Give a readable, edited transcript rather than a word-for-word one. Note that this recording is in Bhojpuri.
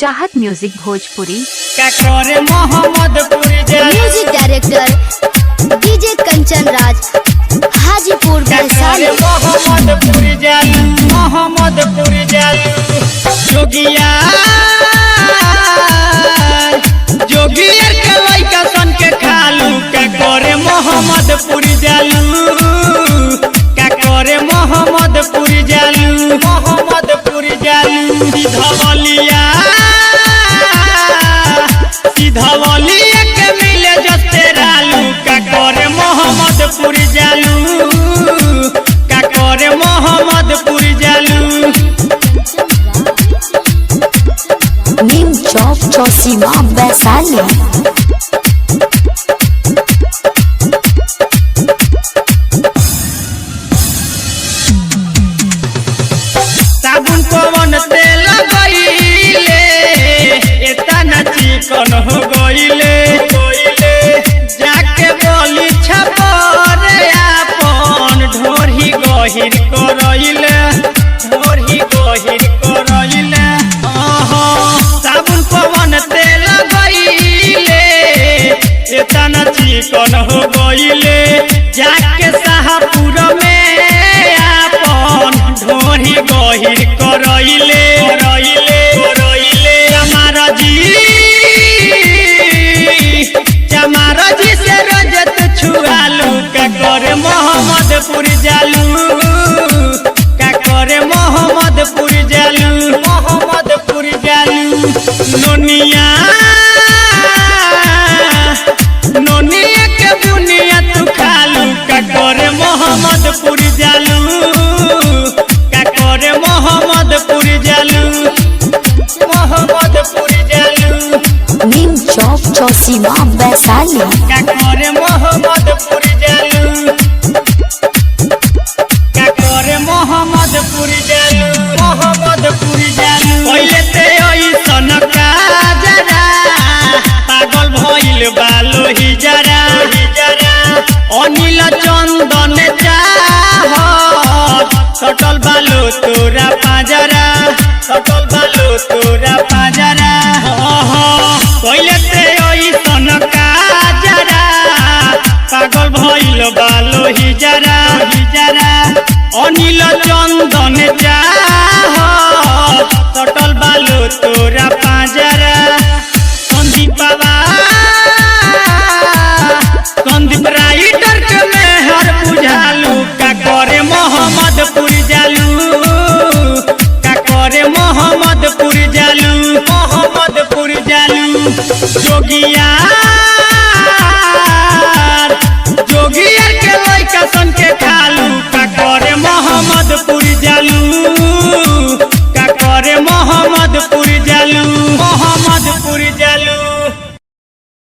चाहत म्यूजिक भोजपुरी क्या करे मोहम्मदपुरी music director DJ Kanchan Raj Hajipur Vaishali. मोहम्मदपुरी जालू मोहम्मदपुरी जालू जोगिया जोगियर के लइका सन के खालू क्या करे मोहम्मदपुरी जालू क्या करे मोहम्मदपुरी जालू मोहम्मदपुरी जालू सीधवलिया के मिले जस्ते रालू का करे मोहम्मदपुरी जालू का करे मोहम्मदपुरी जालू। नीम चौक चौसीमा वैशाली। साबुन पवन तेल गईले एतना चिकन हो गईले जाके बोली छपर आपन ढोरी गहिर करइले ढोरी गहिर करइले। साबुन पवन तेल गईले एतना चिकन हो गईले जाके शाहपुर में आपन ढोरी गहिर करइले चमारा जी से रजत छुआलू का करे मोहम्मदपुरी जालू का करे मोहम्मदपुरी जालू मोहम्मदपुरी जालू। नोनिया के बुनिया तू खालू का करे मोहम्मदपुरी जालू का करे मोहम्मदपुरी जालू मोहम्मदपुरी जालू। नीम चौक चौसीमा वैशाली। क्या करे मोहम्मदपुरी जालू क्या करे मोहम्मदपुरी जालू मोहम्मदपुरी जालू। पहिले ते ऐसन काजरा पागल भइल बालो हिजरा अनिल चंदन चाहत सटल बालो तोरा पाजरा सटल बालो तोरा पाजरा। पहिले ते ऐसन काजरा पागल भइल बालो हिजरा अनिल चंदन चाहत सटल बालो तोरा पाजरा। संदीप राइटर के मेहर बुझालू का करे मोहम्मदपुरी जालू का करे मोहम्मदपुरी जालू मोहम्मदपुरी जालू। जोगियर के लइका सन के खालू का करे मोहम्मदपुरी जालू का करे मोहम्मदपुरी जालू मोहम्मदपुरी जालू।